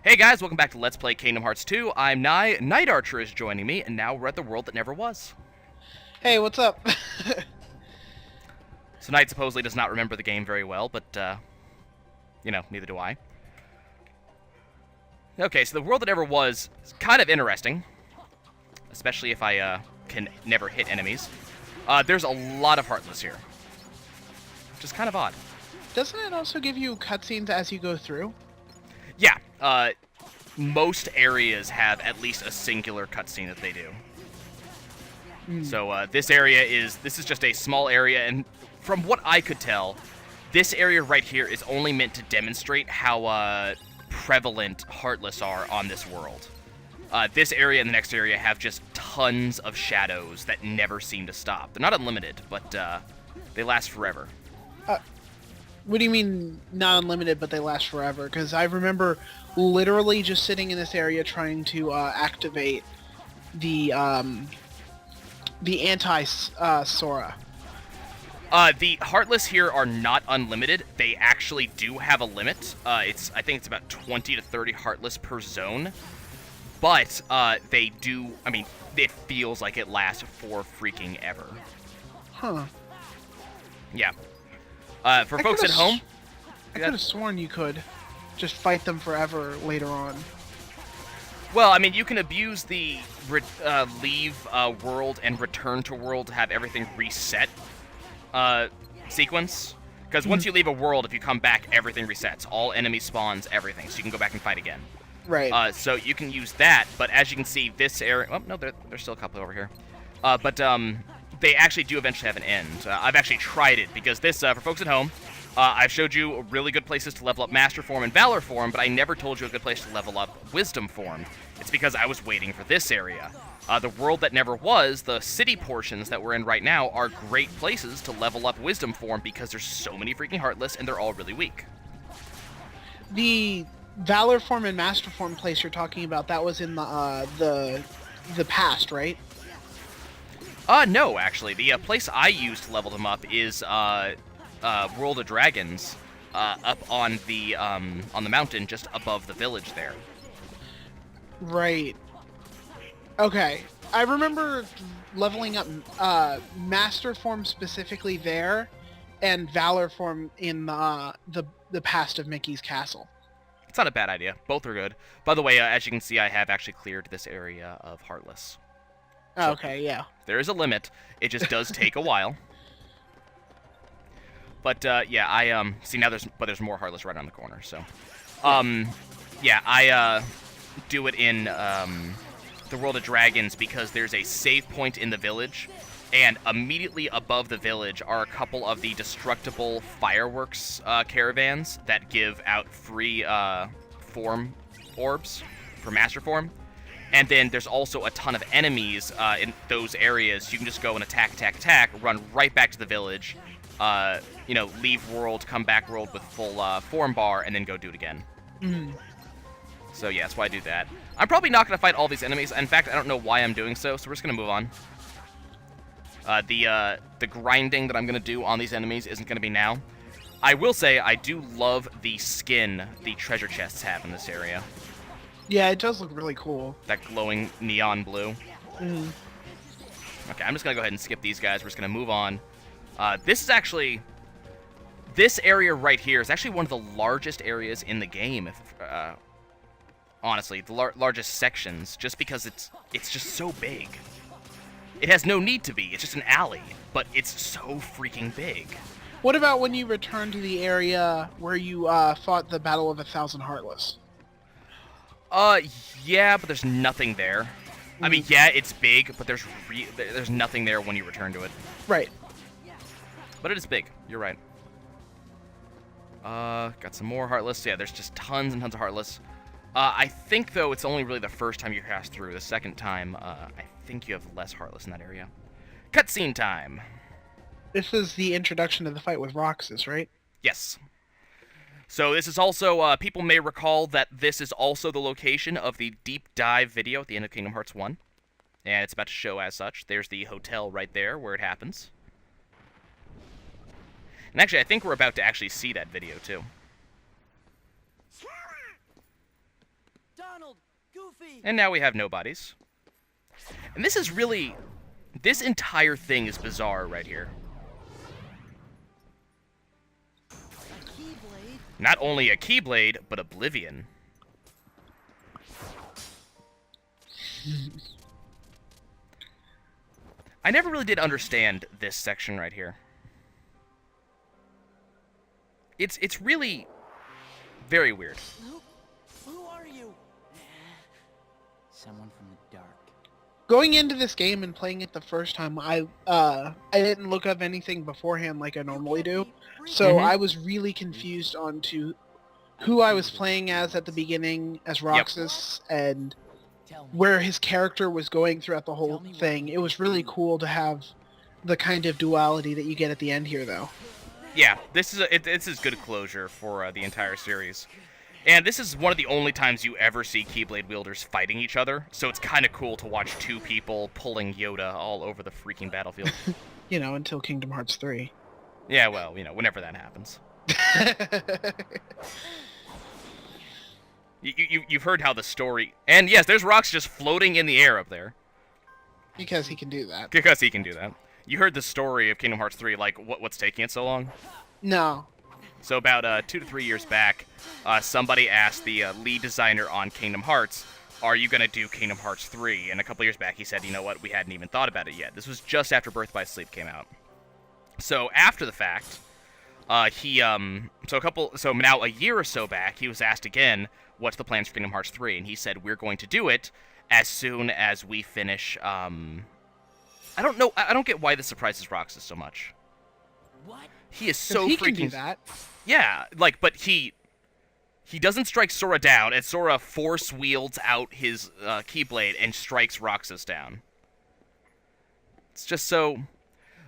Hey guys, welcome back to Let's Play Kingdom Hearts 2. I'm Nye, Night Archer is joining me, and now we're at the world that never was. Hey, what's up? So Knight supposedly does not remember the game very well, but, neither do I. Okay, so the world that never was is kind of interesting, especially if I, can never hit enemies. There's a lot of Heartless here, which is kind of odd. Doesn't it also give you cutscenes as you go through? Yeah, most areas have at least a singular cutscene that they do. So this is just a small area, and from what I could tell, this area right here is only meant to demonstrate how prevalent Heartless are on this world. This area and the next area have just tons of shadows that never seem to stop. They're not unlimited, but they last forever. What do you mean not unlimited, but they last forever? Because I remember literally just sitting in this area trying to activate the anti-Sora. The Heartless here are not unlimited. They actually do have a limit. I think it's about 20 to 30 Heartless per zone. But they do, it feels like it lasts for freaking ever. Huh. Yeah. For folks at home... I could have sworn you could just fight them forever later on. Well, you can abuse the leave world and return to world to have everything reset sequence. Because once you leave a world, if you come back, everything resets. All enemy spawns, everything. So you can go back and fight again. Right. So you can use that, but as you can see, this area... Oh, no, there's still a couple over here. They actually do eventually have an end. I've actually tried it, because this, for folks at home, I've showed you really good places to level up Master Form and Valor Form, but I never told you a good place to level up Wisdom Form. It's because I was waiting for this area. The world that never was, the city portions that we're in right now, are great places to level up Wisdom Form because there's so many freaking Heartless and they're all really weak. The Valor Form and Master Form place you're talking about, that was in the past, right? No, actually. The place I used to level them up is World of Dragons, up on the mountain just above the village there. Right. Okay. I remember leveling up Master Form specifically there, and Valor Form in the past of Mickey's Castle. It's not a bad idea. Both are good. By the way, as you can see, I have actually cleared this area of Heartless. So okay, yeah. There is a limit. It just does take a while. But yeah, I see now there's more Heartless right on the corner. So, yeah, I do it in the World of Dragons because there's a save point in the village, and immediately above the village are a couple of the destructible fireworks caravans that give out free form orbs for Master Form. And then there's also a ton of enemies in those areas. You can just go and attack, run right back to the village, leave world, come back world with full form bar, and then go do it again. So yeah, that's why I do that. I'm probably not going to fight all these enemies. In fact, I don't know why I'm doing so we're just going to move on. The grinding that I'm going to do on these enemies isn't going to be now. I will say I do love the skin the treasure chests have in this area. Yeah, it does look really cool. That glowing neon blue. Okay, I'm just going to go ahead and skip these guys. We're just going to move on. This area right here is actually one of the largest areas in the game, honestly, the largest sections, just because it's just so big. It has no need to be. It's just an alley, but it's so freaking big. What about when you return to the area where you fought the Battle of 1,000 Heartless? Yeah, but there's nothing there. Yeah, it's big, but there's nothing there when you return to it. Right. But it is big. You're right. Got some more Heartless. Yeah, there's just tons and tons of Heartless. I think, though, it's only really the first time you pass through. The second time, I think you have less Heartless in that area. Cutscene time! This is the introduction to the fight with Roxas, right? Yes. So this is also, people may recall that this is also the location of the deep dive video at the end of Kingdom Hearts 1. And it's about to show as such. There's the hotel right there where it happens. And actually, I think we're about to actually see that video, too. Donald, Goofy. And now we have nobodies. And this is really... This entire thing is bizarre right here. A Keyblade. Not only a Keyblade, but Oblivion. I never really did understand this section right here. It's really very weird. Who are you? Someone from the dark. Going into this game and playing it the first time, I didn't look up anything beforehand like I normally do, so I was really confused on to who I was playing as at the beginning as Roxas and where his character was going throughout the whole thing. It was really cool to have the kind of duality that you get at the end here, though. Yeah, this is good closure for the entire series. And this is one of the only times you ever see Keyblade wielders fighting each other, so it's kind of cool to watch two people pulling Yoda all over the freaking battlefield. You know, until Kingdom Hearts 3. Yeah, well, you know, whenever that happens. You've heard how the story... And yes, there's Roxas just floating in the air up there. Because he can do that. Because he can do that. You heard the story of Kingdom Hearts 3, like, what's taking it so long? No. So about 2 to 3 years back, somebody asked the lead designer on Kingdom Hearts, are you going to do Kingdom Hearts 3? And a couple years back he said, you know what, we hadn't even thought about it yet. This was just after Birth by Sleep came out. So after the fact, so now a year or so back, he was asked again, what's the plans for Kingdom Hearts 3? And he said, we're going to do it as soon as we finish, I don't know, I don't get why this surprises Roxas so much. What? He is so he freaking... can do that. Yeah, like, but he doesn't strike Sora down, and Sora force wields out his Keyblade and strikes Roxas down. It's just so...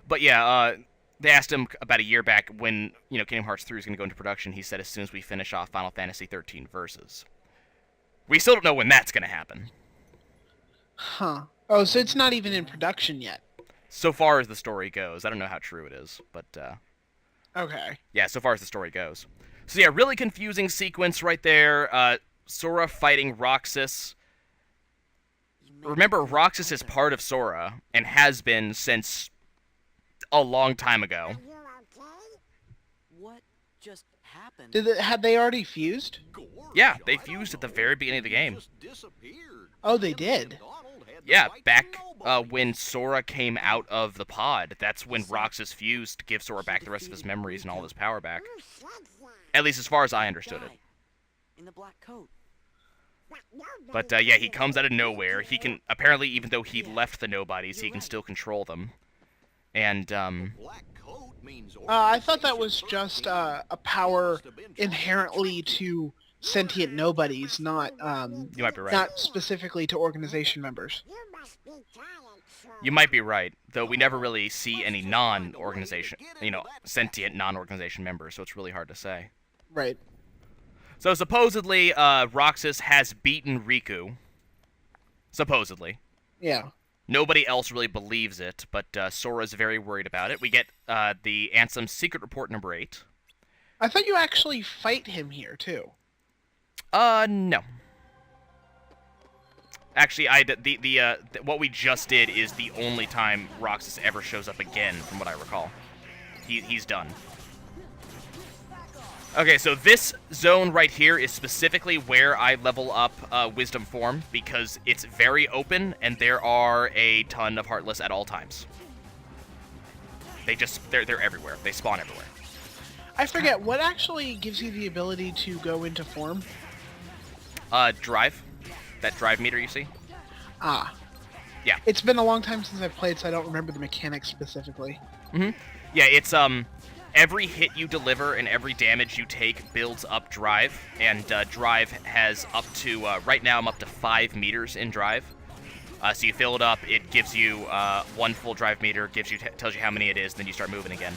But yeah, they asked him about a year back when, you know, Kingdom Hearts 3 is going to go into production. He said as soon as we finish off Final Fantasy 13 Versus. We still don't know when that's going to happen. Huh. Oh, so it's not even in production yet. So far as the story goes. I don't know how true it is, but... Okay. Yeah, so far as the story goes. So yeah, really confusing sequence right there. Sora fighting Roxas. Remember, Roxas is part of Sora, and has been since a long time ago. What just happened? Had they already fused? Yeah, they fused at the very beginning of the game. Oh, they did? Yeah, back when Sora came out of the pod, that's when Roxas fused to give Sora back the rest of his memories and all his power back. At least as far as I understood it. In the black coat. But yeah, he comes out of nowhere. He can, apparently, even though he left the nobodies, he can still control them. And, I thought that was just a power inherently to sentient nobodies, not you might be right. not specifically to organization members. You might be right, though we never really see any non-organization, you know, sentient non-organization members, so it's really hard to say. Right. So supposedly, Roxas has beaten Riku. Supposedly. Yeah. Nobody else really believes it, but Sora's very worried about it. We get the Ansem Secret Report number 8. I thought you actually fight him here, too. No. Actually, what we just did is the only time Roxas ever shows up again, from what I recall. He's done. Okay, so this zone right here is specifically where I level up Wisdom Form, because it's very open, and there are a ton of Heartless at all times. They're everywhere. They spawn everywhere. I forget, what actually gives you the ability to go into form? Drive. That drive meter you see? Ah. Yeah. It's been a long time since I've played, so I don't remember the mechanics specifically. Mm-hmm. Yeah, it's, every hit you deliver and every damage you take builds up drive, and drive has up to, right now I'm up to 5 meters in drive. So you fill it up, it gives you 1 full drive meter, tells you how many it is, then you start moving again.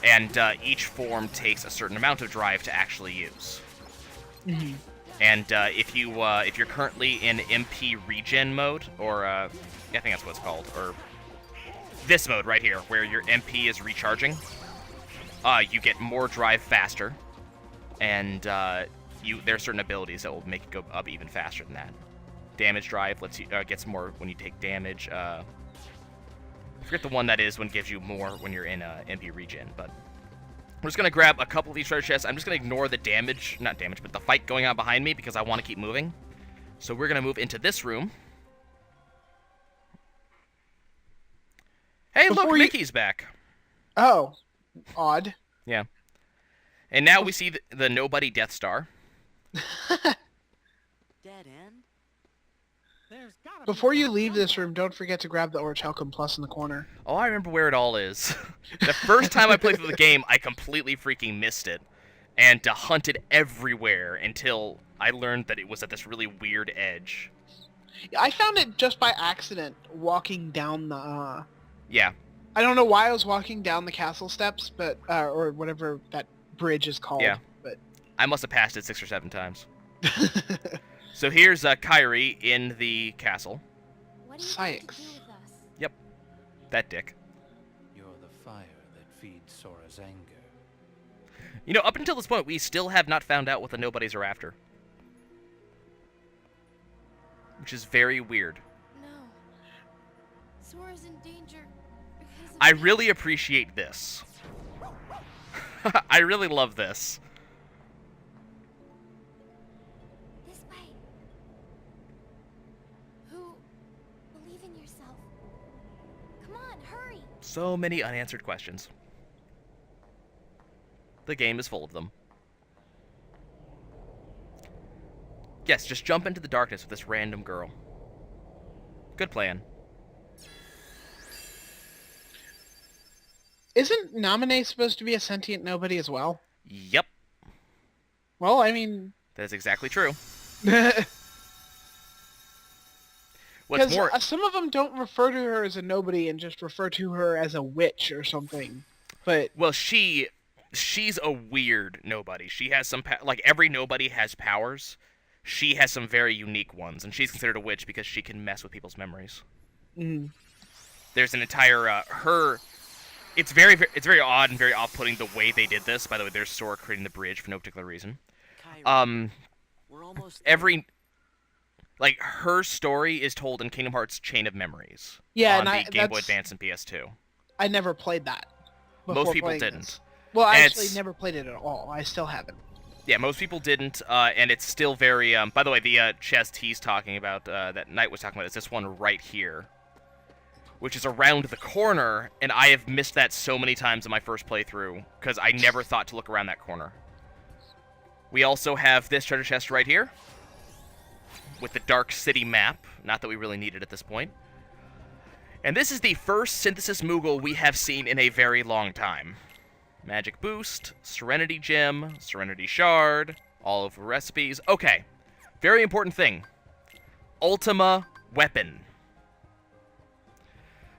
And each form takes a certain amount of drive to actually use. Mm-hmm. And if you're currently in MP regen mode, or I think that's what it's called, or this mode right here, where your MP is recharging, you get more drive faster, and there are certain abilities that will make it go up even faster than that. Damage drive lets you gets more when you take damage. I forget the one that is when it gives you more when you're in MP regen, but we're just gonna grab a couple of these treasure chests. I'm just gonna ignore the damage, not damage, but the fight going on behind me because I want to keep moving. So we're gonna move into this room. Hey, look, Mickey's back. Oh, odd. Yeah. And now we see the nobody Death Star. Dead end? Before you leave this room, don't forget to grab the Orichalcum Plus in the corner. Oh, I remember where it all is. The first time I played through the game, I completely freaking missed it. And hunted everywhere until I learned that it was at this really weird edge. I found it just by accident, walking down the... Yeah. I don't know why I was walking down the castle steps, but or whatever that bridge is called. Yeah. But I must have passed it 6 or 7 times. So here's Kairi in the castle. What do you Sai'x. want to do with us? Yep. That dick. You're the fire that feeds Sora's anger. You know, up until this point, we still have not found out what the nobodies are after. Which is very weird. No. Sora's in danger because of I me. really appreciate this. I really love this. This way. Who? Believe in yourself. Come on, hurry. So many unanswered questions. The game is full of them. Yes, just jump into the darkness with this random girl. Good plan. isn't Naminé supposed to be a sentient nobody as well? Yep, Well, I mean... that is exactly true. Because What's more, some of them don't refer to her as a nobody and just refer to her as a witch or something. But well, she's a weird nobody. She has some like every nobody has powers. She has some very unique ones, and she's considered a witch because she can mess with people's memories. mm, There's an entire her. It's very odd and very off-putting the way they did this. By the way, there's Sora creating the bridge for no particular reason. Kairi, we're almost Every like her story is told in Kingdom Hearts Chain of Memories. yeah, on and the Game Boy Advance and PS2. I never played that. Most before people playing didn't. this. Well, I And actually it's- never played it at all. I still haven't. Yeah, most people didn't, and it's still very. By the way, the chest he's talking about, that Knight was talking about, is this one right here, which is around the corner, and I have missed that so many times in my first playthrough because I never thought to look around that corner. We also have this treasure chest right here with the Dark City map. Not that we really need it at this point. And this is the first Synthesis Moogle we have seen in a very long time. Magic Boost, Serenity Gem, Serenity Shard, all of the recipes. Okay, very important thing. Ultima Weapon.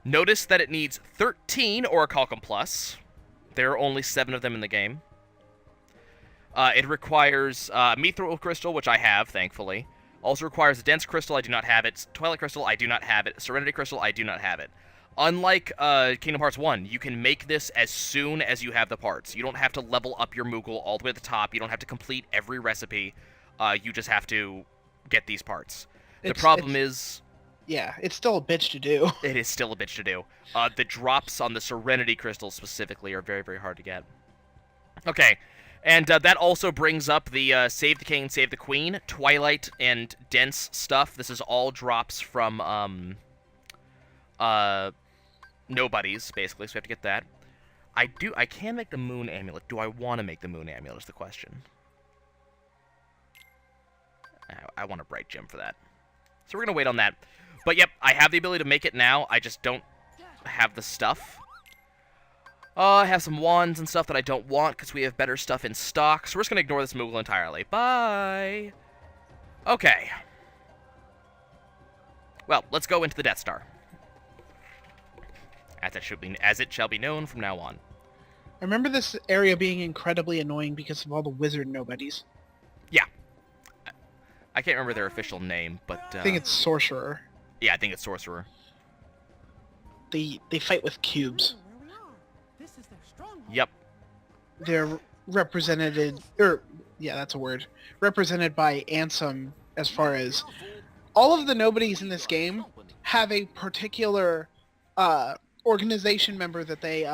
Notice that it needs 13 Orichalcum Plus. There are only 7 of them in the game. It requires Mithril Crystal, which I have, thankfully. Also requires a Dense Crystal, I do not have it. Twilight Crystal, I do not have it. Serenity Crystal, I do not have it. Unlike Kingdom Hearts 1, you can make this as soon as you have the parts. You don't have to level up your Moogle all the way to the top. You don't have to complete every recipe. You just have to get these parts. The problem is... Yeah, it's still a bitch to do. It is still a bitch to do. The drops on the Serenity Crystal specifically are very, very hard to get. Okay, and that also brings up the Save the King, Save the Queen, Twilight, and Dense stuff. This is all drops from... nobodies, basically, so we have to get that. I can make the Moon Amulet. Do I want to make the Moon Amulet is the question. I want a Bright Gem for that. So we're going to wait on that. But yep, I have the ability to make it now. I just don't have the stuff. I have some wands and stuff that I don't want because we have better stuff in stock. So we're just going to ignore this Moogle entirely. Bye! Okay. Well, let's go into the Death Star. As it shall be known from now on. I remember this area being incredibly annoying because of all the wizard nobodies. Yeah. I can't remember their official name, but... I think it's Sorcerer. Yeah, I think it's Sorcerer. They fight with cubes. Yep. They're represented, or yeah, that's a word, represented by Ansem as far as all of the nobodies in this game have a particular organization member that they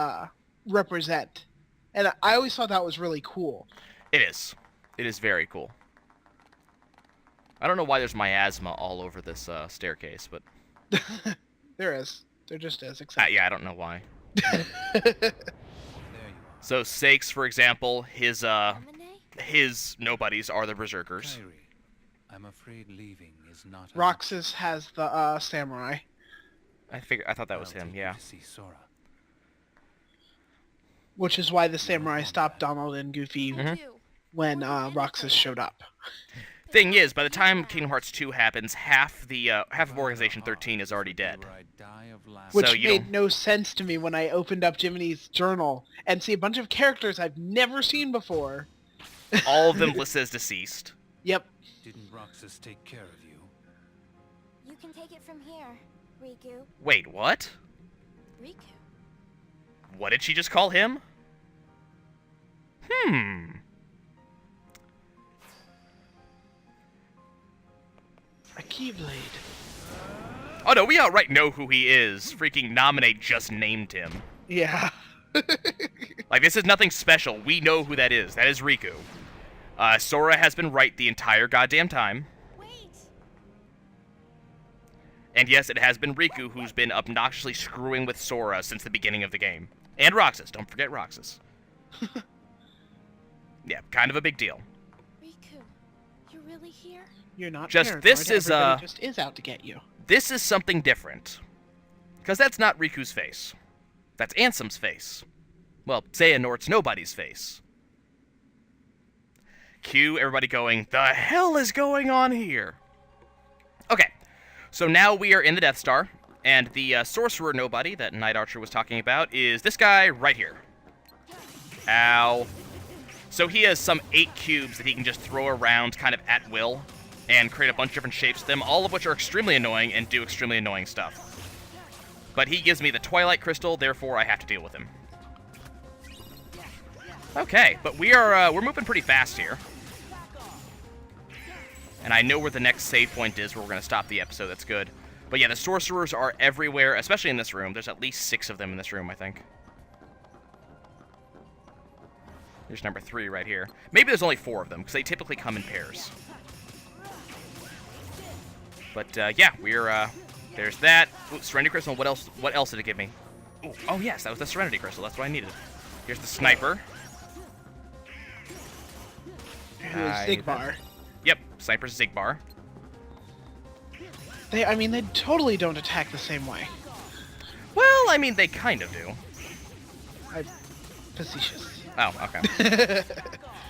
represent. And I always thought that was really cool. It is. It is very cool. I don't know why there's miasma all over this staircase, but... There is. There just is, yeah, I don't know why. There you are. So Sai'x, for example, his Lemonade? nobodies are the Berserkers. Kairi, I'm afraid leaving is not an Roxas has the samurai, I thought that was I'll him, take you yeah. to see Sora. which is why the samurai stopped Donald and Goofy Mhm. You. when Roxas showed up. Thing is, by the time Kingdom Hearts 2 happens, half of Organization 13 is already dead. Before I die of laughter. Which So you made don't- no sense to me when I opened up Jiminy's journal and see a bunch of characters I've never seen before. All of them listed as deceased. Yep. Didn't Roxas take care of you? You can take it from here, Riku. Wait, what? Riku? What did she just call him? A Keyblade. Oh no, we outright know who he is. Freaking Nominate just named him. Yeah. Like, this is nothing special. We know who that is. That is Riku. Sora has been right the entire goddamn time. Wait! And yes, it has been Riku who's been obnoxiously screwing with Sora since the beginning of the game. And Roxas. Don't forget Roxas. Yeah, kind of a big deal. Riku, you're really here? You're not Just paranoid. this is, Everybody just is out to get you. This is something different. Because that's not Riku's face. That's Ansem's face. Well, Xehanort's nobody's face. Cue everybody going, the hell is going on here? Okay, so now we are in the Death Star, and the Sorcerer nobody that Night Archer was talking about is this guy right here. Ow. So he has some 8 cubes that he can just throw around kind of at will, and create a bunch of different shapes with them, all of which are extremely annoying and do extremely annoying stuff. But he gives me the Twilight Crystal, therefore I have to deal with him. Okay, but we're moving pretty fast here. And I know where the next save point is where we're going to stop the episode. That's good. But yeah, the sorcerers are everywhere, especially in this room. There's at least 6 of them in this room, I think. There's number 3 right here. Maybe there's only 4 of them, because they typically come in pairs. But yeah, we're there's that. Ooh, Serenity Crystal. What else did it give me? Ooh, oh yes, that was the Serenity Crystal. That's what I needed. Here's the sniper. Who's Zigbar. Yep, sniper's Zigbar. They totally don't attack the same way. Well, I mean, they kind of do. I'm facetious. Oh, okay.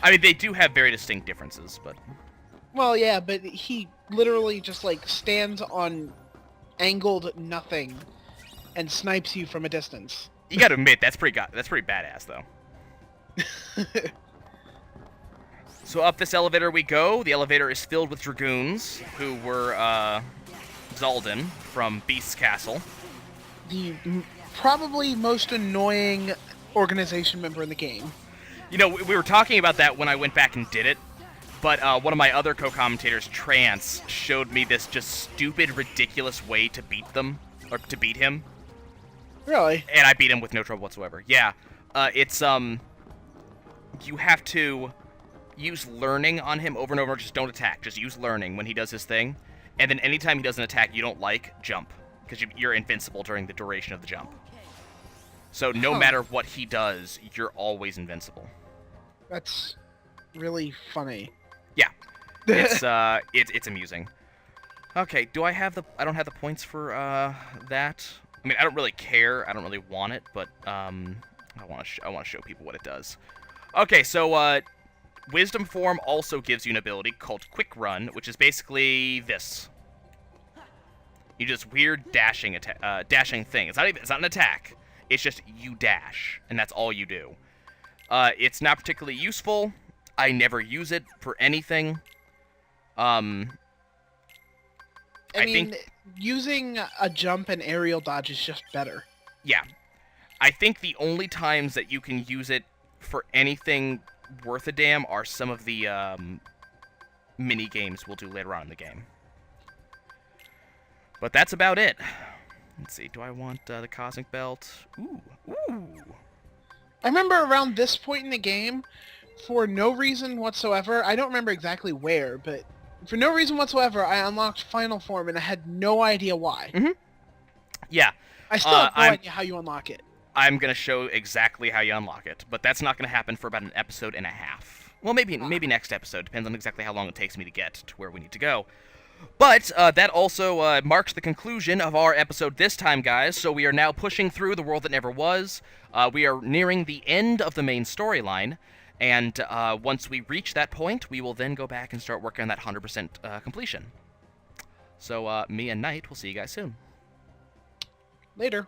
I mean, they do have very distinct differences, but... Well, yeah, but he literally just, like, stands on angled nothing and snipes you from a distance. You gotta admit, that's pretty badass, though. So up this elevator we go. The elevator is filled with Dragoons, who were, Zaldin from Beast's Castle. The probably most annoying organization member in the game. You know, we were talking about that when I went back and did it, but one of my other co-commentators, Trance, showed me this just stupid, ridiculous way to beat them, or to beat him. Really? And I beat him with no trouble whatsoever. Yeah, it's, you have to use learning on him over and over, just don't attack, just use learning when he does his thing, and then anytime he does an attack you don't like, jump, because you're invincible during the duration of the jump. So no matter what he does, you're always invincible. That's really funny. Yeah, it's amusing. Okay, I don't have the points for that. I mean, I don't really care. I don't really want it, but I want to show people what it does. Okay, so Wisdom Form also gives you an ability called Quick Run, which is basically this. You do this weird dashing thing. It's not an attack. It's just you dash, and that's all you do. It's not particularly useful. I never use it for anything. I mean, think using a jump and aerial dodge is just better. yeah. I think the only times that you can use it for anything worth a damn are some of the mini games we'll do later on in the game. But that's about it. Let's see. Do I want the Cosmic Belt? Ooh. I remember around this point in the game, for no reason whatsoever, I don't remember exactly where, but for no reason whatsoever, I unlocked Final Form, and I had no idea why. Mm-hmm. Yeah. I still have no idea how you unlock it. I'm going to show exactly how you unlock it, but that's not going to happen for about an episode and a half. Well, maybe next episode. Depends on exactly how long it takes me to get to where we need to go. But that also marks the conclusion of our episode this time, guys. So we are now pushing through the world that never was. We are nearing the end of the main storyline. And once we reach that point, we will then go back and start working on that 100% completion. So me and Knight will see you guys soon. Later.